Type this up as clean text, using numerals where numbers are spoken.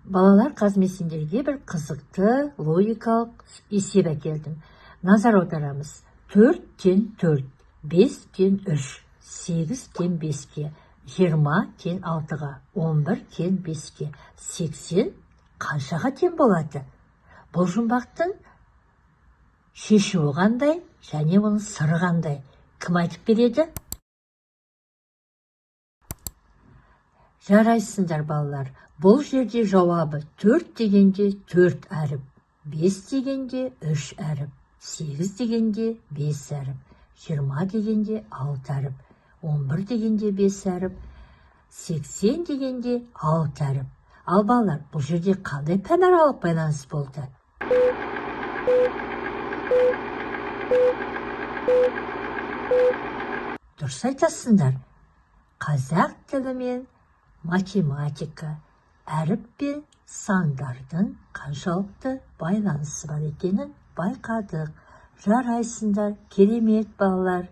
Балалар, қазір мен сендерге бір қызықты логикалық есеп әкелдім. Назар аударамыз. 4-тен 4, 5-тен 3, 8-тен 5-ке, 20-тен 6-ға, 11-тен 5-ке, 80 қаншаға тең болады? Бұл жұмбақтың шешуі қандай және оның сыры қандай? Кім айтып береді? Жарайсыңдар балалар. Бұл жерде жауабы 4 дегенде 4 әріп, 5 дегенде 3 әріп, 8 дегенде 5 әріп, 20 дегенде 6 әріп, 11 дегенде 5 әріп, 80 дегенде 6 әріп. Ал балалар, бұл жерде қандай пәнаралық байланыс болды? Дұрыс айтасыңдар. Қазақ тілі мен математика, әріп пен сандардың қаншалықты байланысы бар екенін байқадық. Жарайсыңдар, керемет балалар.